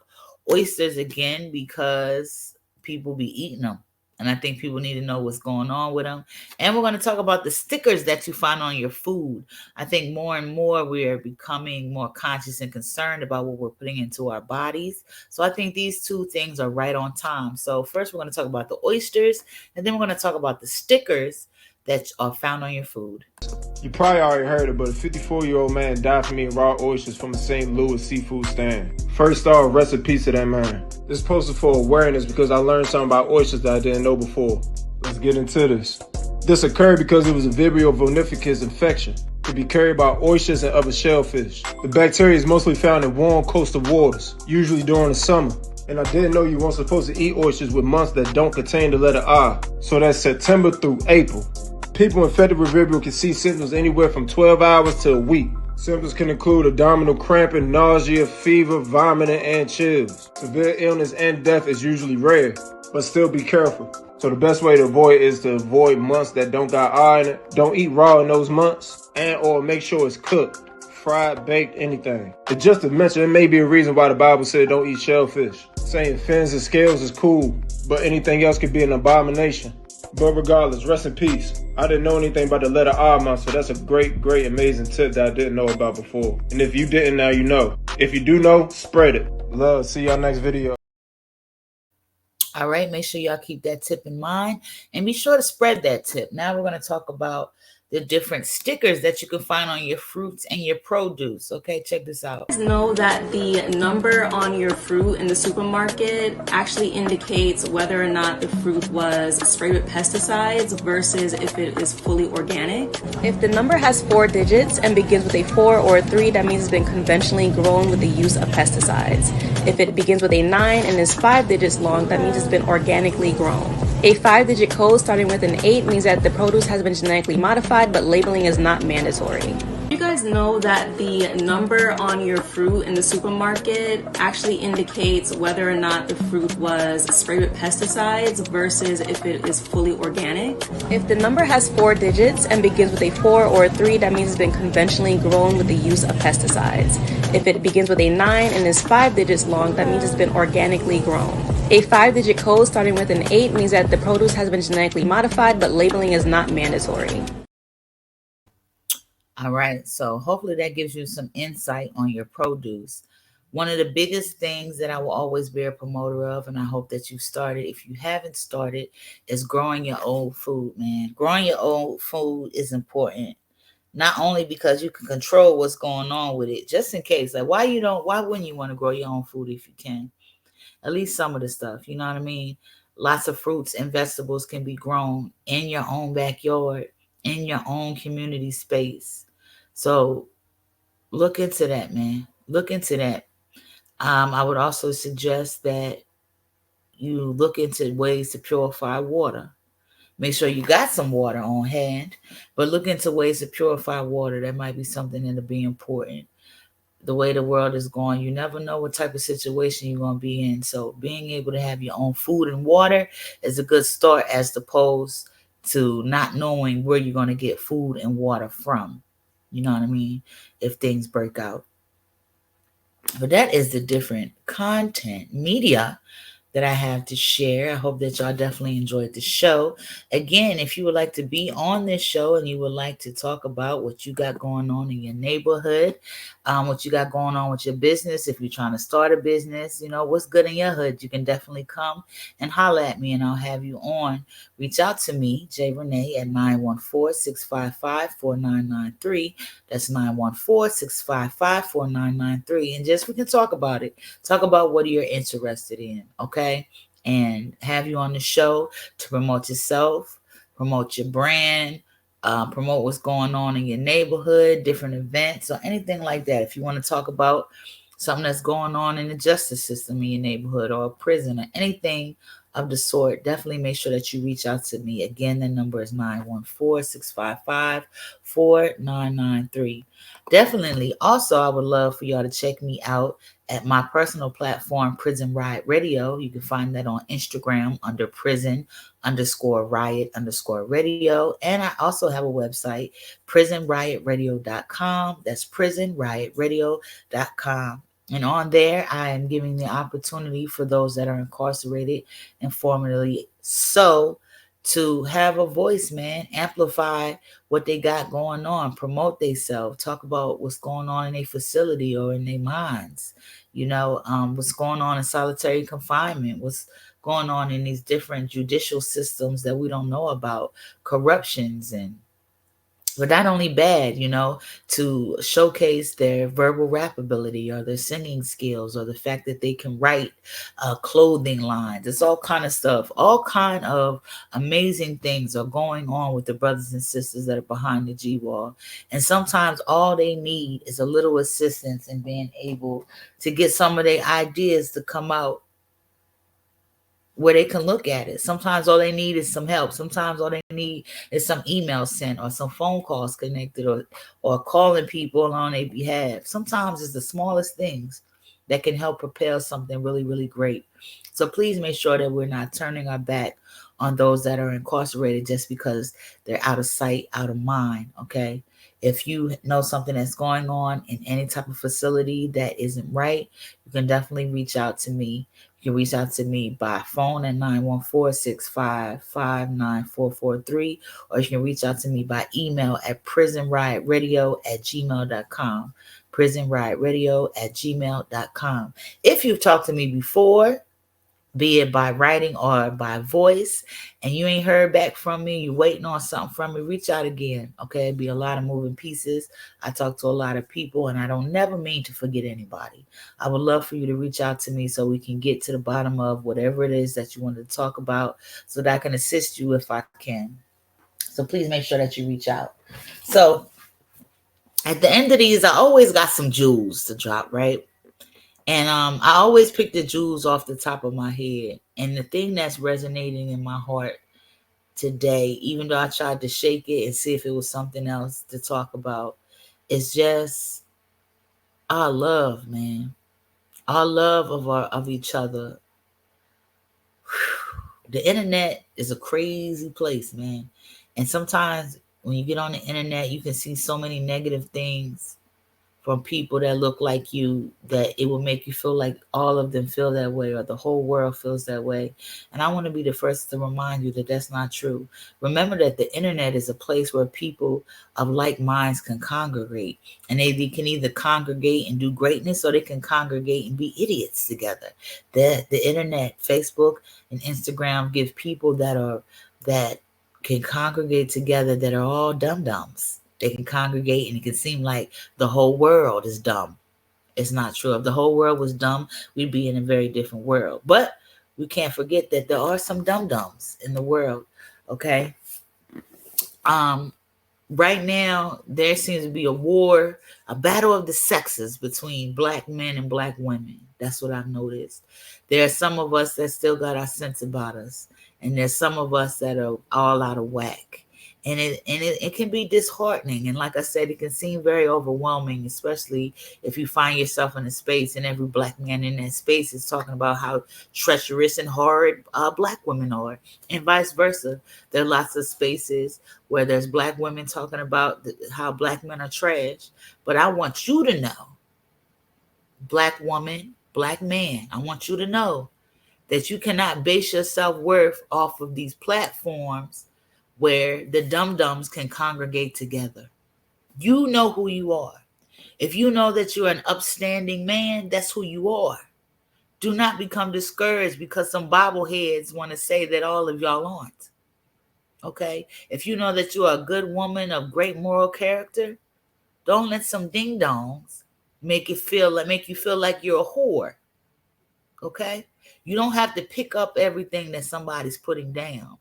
oysters again because people be eating them. And I think people need to know what's going on with them. And we're going to talk about the stickers that you find on your food. I think more and more we're becoming more conscious and concerned about what we're putting into our bodies. So I think these two things are right on time. So first we're going to talk about the oysters, and then we're going to talk about the stickers that are found on your food. You probably already heard it, but a 54-year-old man died from eating raw oysters from a St. Louis seafood stand. First off, rest in peace to that man. This post is for awareness because I learned something about oysters that I didn't know before. Let's get into this. This occurred because it was a Vibrio vulnificus infection. It can be carried by oysters and other shellfish. The bacteria is mostly found in warm coastal waters, usually during the summer. And I didn't know you weren't supposed to eat oysters with months that don't contain the letter I. So that's September through April. People infected with Vibrio can see symptoms anywhere from 12 hours to a week. Symptoms can include abdominal cramping, nausea, fever, vomiting, and chills. Severe illness and death is usually rare, but still be careful. So the best way to avoid is to avoid months that don't got eye in it. Don't eat raw in those months, and or make sure it's cooked, fried, baked, anything. And just to mention, it may be a reason why the Bible said don't eat shellfish. Saying fins and scales is cool, but anything else could be an abomination. But regardless, rest in peace. I didn't know anything about the letter R monster. That's a great, amazing tip that I didn't know about before. And if you didn't, now you know. If you do know, spread it. Love. See y'all next video. All right, make sure y'all keep that tip in mind and be sure to spread that tip. Now we're going to talk about the different stickers that you can find on your fruits and your produce. Okay, check this out. Know that the number on your fruit in the supermarket actually indicates whether or not the fruit was sprayed with pesticides versus if it is fully organic. If the number has 4 digits and begins with a 4 or a 3, that means it's been conventionally grown with the use of pesticides. If it begins with a 9 and is 5 digits long, that means it's been organically grown. A 5 digit code starting with an 8 means that the produce has been genetically modified, but labeling is not mandatory. You guys know that the number on your fruit in the supermarket actually indicates whether or not the fruit was sprayed with pesticides versus if it is fully organic. If the number has 4 digits and begins with a 4 or a 3, that means it's been conventionally grown with the use of pesticides. If it begins with a 9 and is 5 digits long, that means it's been organically grown. A 5 digit code starting with an 8 means that the produce has been genetically modified, but labeling is not mandatory. All right, so hopefully that gives you some insight on your produce. One of the biggest things that I will always be a promoter of, and I hope that you started, if you haven't started, is growing your own food, man. Growing your own food is important. Not only because you can control what's going on with it, just in case. Like why wouldn't you want to grow your own food if you can? At least some of the stuff, you know what I mean? Lots of fruits and vegetables can be grown in your own backyard, in your own community space. So look into that, man. Look into that. I would also suggest that you look into ways to purify water. Make sure you got some water on hand, but look into ways to purify water. That might be something that'll be important. The way the world is going, you never know what type of situation you're going to be in. So being able to have your own food and water is a good start as opposed to not knowing where you're going to get food and water from. You know what I mean? If things break out. But that is the different content media that I have to share. I hope that y'all definitely enjoyed the show. Again, if you would like to be on this show and you would like to talk about what you got going on in your neighborhood, what you got going on with your business, if you're trying to start a business, you know, what's good in your hood, you can definitely come and holler at me and I'll have you on. Reach out to me, J. Renee, at 914-655-4993. That's 914-655-4993. And just we can talk about it. Talk about what you're interested in, okay? And have you on the show to promote yourself, promote your brand, promote what's going on in your neighborhood, different events, or anything like that. If you want to talk about something that's going on in the justice system in your neighborhood or a prison or anything of the sort, definitely make sure that you reach out to me. Again, the number is 914-655-4993. Definitely. Also, I would love for y'all to check me out at my personal platform, Prison Riot Radio. You can find that on Instagram under prison_riot_radio. And I also have a website, prisonriotradio.com. That's prisonriotradio.com. And on there, I am giving the opportunity for those that are incarcerated and formerly so to have a voice, man, amplify what they got going on, promote themselves, talk about what's going on in a facility or in their minds, what's going on in solitary confinement, what's going on in these different judicial systems that we don't know about, corruptions and but not only bad, to showcase their verbal rap ability or their singing skills or the fact that they can write clothing lines. It's all kind of stuff. All kind of amazing things are going on with the brothers and sisters that are behind the G wall. And sometimes all they need is a little assistance in being able to get some of their ideas to come out where they can look at it. Sometimes all they need is some help. Sometimes all they need is some emails sent or some phone calls connected or calling people on their behalf. Sometimes it's the smallest things that can help propel something really, really great. So please make sure that we're not turning our back on those that are incarcerated just because they're out of sight, out of mind, okay? If you know something that's going on in any type of facility that isn't right, you can definitely reach out to me. You can reach out to me by phone at 914-655-9443, or you can reach out to me by email at prisonriotradio@gmail.com. prisonriotradio@gmail.com. If you've talked to me before, be it by writing or by voice, and you ain't heard back from me, you waiting on something from me, reach out again. Okay, be a lot of moving pieces. I talk to a lot of people, and I don't never mean to forget anybody. I would love for you to reach out to me so we can get to the bottom of whatever it is that you want to talk about, so that I can assist you if I can. So please make sure that you reach out. So at the end of these, I always got some jewels to drop, right? And I always pick the jewels off the top of my head. And the thing that's resonating in my heart today, even though I tried to shake it and see if it was something else to talk about, is just our love, man. Our love of each other. The internet is a crazy place, man. And sometimes when you get on the internet, you can see so many negative things from people that look like you, that it will make you feel like all of them feel that way or the whole world feels that way. And I want to be the first to remind you that that's not true. Remember that the internet is a place where people of like minds can congregate, and they can either congregate and do greatness, or they can congregate and be idiots together. The internet, Facebook and Instagram, give people that can congregate together that are all dum dums. They can congregate, and it can seem like the whole world is dumb. It's not true. If the whole world was dumb, we'd be in a very different world. But we can't forget that there are some dum dums in the world. Okay. Um, right now there seems to be a war, a battle of the sexes between black men and black women. That's what I've noticed. There are some of us that still got our sense about us, and there's some of us that are all out of whack. And it can be disheartening, and like I said, it can seem very overwhelming, especially if you find yourself in a space and every black man in that space is talking about how treacherous and hard black women are, and vice versa. There are lots of spaces where there's black women talking about how black men are trash. But I want you to know, black woman, black man, I want you to know that you cannot base your self-worth off of these platforms where the dum-dums can congregate together. You know who you are. If you know that you're an upstanding man, that's who you are. Do not become discouraged because some bobbleheads want to say that all of y'all aren't. Okay? If you know that you are a good woman of great moral character, don't let some ding dongs make you feel like you're a whore. Okay? You don't have to pick up everything that somebody's putting down.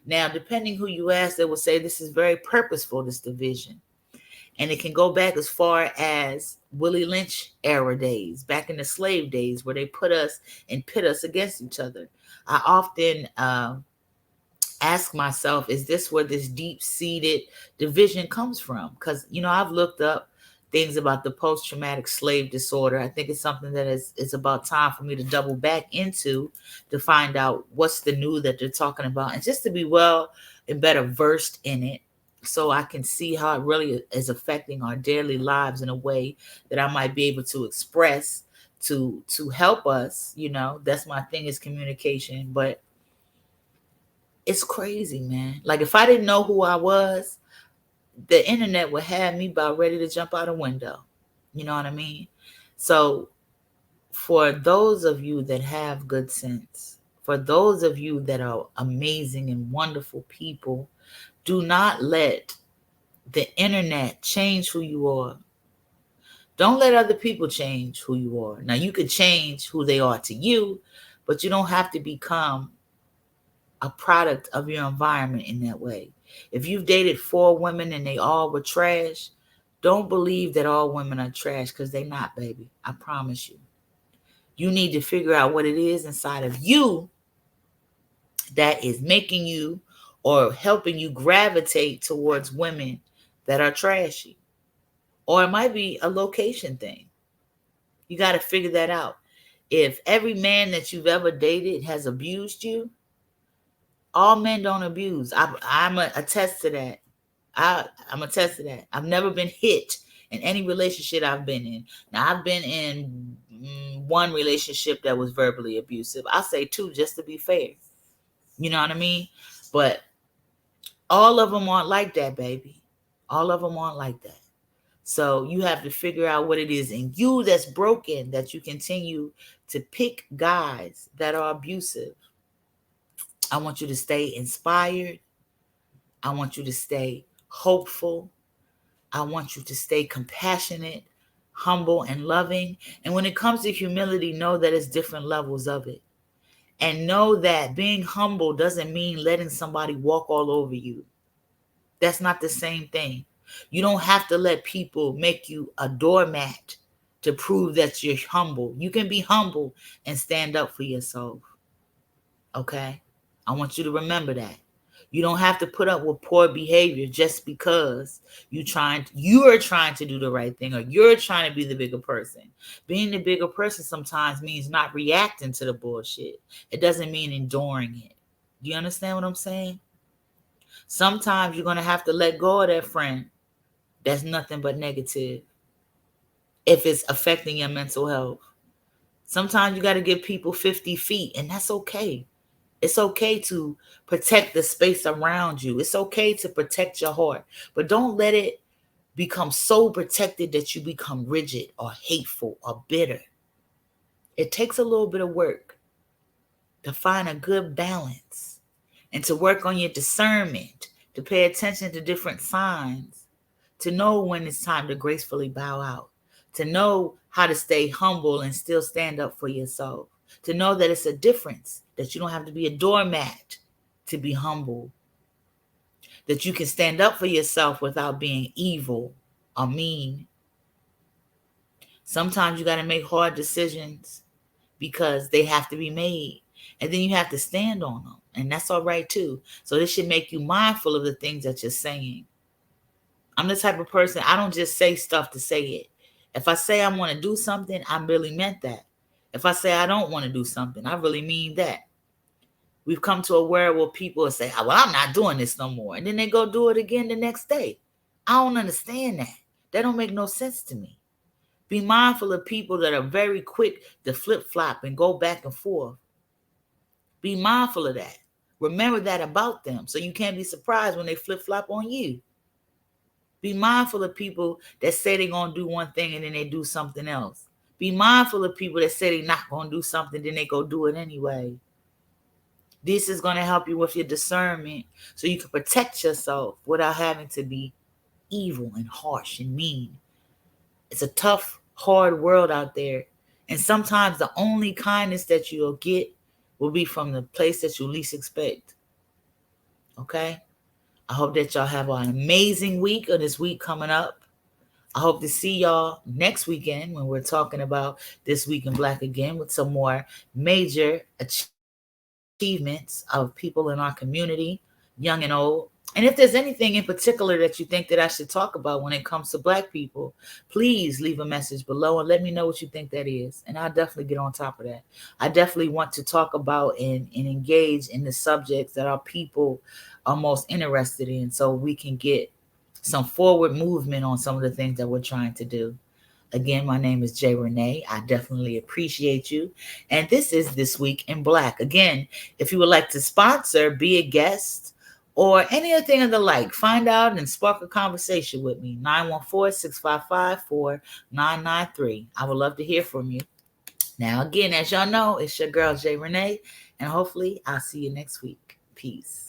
Now, depending who you ask, they will say this is very purposeful, this division. And it can go back as far as Willie Lynch era days, back in the slave days, where they put us and pit us against each other. I often ask myself, is this where this deep-seated division comes from? Because, I've looked up things about the post-traumatic slave disorder. I think it's something that it's about time for me to double back into, to find out what's the new that they're talking about, and just to be well and better versed in it, so I can see how it really is affecting our daily lives in a way that I might be able to express to help us. That's my thing, is communication. But it's crazy, man. Like, if I didn't know who I was, the internet would have me about ready to jump out a window. You know what I mean? So for those of you that have good sense, for those of you that are amazing and wonderful people, do not let the internet change who you are. Don't let other people change who you are. Now, you could change who they are to you, but you don't have to become a product of your environment in that way. If you've dated 4 women and they all were trash, don't believe that all women are trash, because they're not, baby. I promise you. You need to figure out what it is inside of you that is making you or helping you gravitate towards women that are trashy. Or it might be a location thing. You got to figure that out. If every man that you've ever dated has abused you, all men don't abuse. I'm a attest to that. I'm attest to that. I've never been hit in any relationship I've been in. Now, I've been in one relationship that was verbally abusive. I'll say 2 just to be fair. You know what I mean? But all of them aren't like that, baby. All of them aren't like that. So you have to figure out what it is in you that's broken, that you continue to pick guys that are abusive. I want you to stay inspired. I want you to stay hopeful. I want you to stay compassionate, humble, and loving. And when it comes to humility, know that it's different levels of it. And know that being humble doesn't mean letting somebody walk all over you. That's not the same thing. You don't have to let people make you a doormat to prove that you're humble. You can be humble and stand up for yourself. Okay? I want you to remember that. You don't have to put up with poor behavior just because you're trying to do the right thing, or you're trying to be the bigger person. Being the bigger person sometimes means not reacting to the bullshit. It doesn't mean enduring it. Do you understand what I'm saying? Sometimes you're going to have to let go of that friend that's nothing but negative if it's affecting your mental health. Sometimes you got to give people 50 feet, and that's okay. It's okay to protect the space around you. It's okay to protect your heart, but don't let it become so protected that you become rigid or hateful or bitter. It takes a little bit of work to find a good balance and to work on your discernment, to pay attention to different signs, to know when it's time to gracefully bow out, to know how to stay humble and still stand up for yourself, to know that it's a difference, that you don't have to be a doormat to be humble, that you can stand up for yourself without being evil or mean. Sometimes you got to make hard decisions because they have to be made. And then you have to stand on them. And that's all right too. So this should make you mindful of the things that you're saying. I'm the type of person, I don't just say stuff to say it. If I say I want to do something, I really meant that. If I say I don't want to do something, I really mean that. We've come to a world where people will say, well, I'm not doing this no more. And then they go do it again the next day. I don't understand that. That don't make no sense to me. Be mindful of people that are very quick to flip-flop and go back and forth. Be mindful of that. Remember that about them so you can't be surprised when they flip-flop on you. Be mindful of people that say they're going to do one thing and then they do something else. Be mindful of people that say they're not going to do something, then they go do it anyway. This is going to help you with your discernment so you can protect yourself without having to be evil and harsh and mean. It's a tough, hard world out there. And sometimes the only kindness that you'll get will be from the place that you least expect. Okay? I hope that y'all have an amazing week or this week coming up. I hope to see y'all next weekend when we're talking about This Week in Black again with some more major achievements of people in our community, young and old. And if there's anything in particular that you think that I should talk about when it comes to Black people, please leave a message below and let me know what you think that is. And I'll definitely get on top of that. I definitely want to talk about and engage in the subjects that our people are most interested in so we can get some forward movement on some of the things that we're trying to do. Again, my name is Jay Rene. I definitely appreciate you. And this is This Week in Black. Again, if you would like to sponsor, be a guest, or anything of the like, find out and spark a conversation with me. 914-655-4993. I would love to hear from you. Now, again, as y'all know, it's your girl, Jay Rene. And hopefully, I'll see you next week. Peace.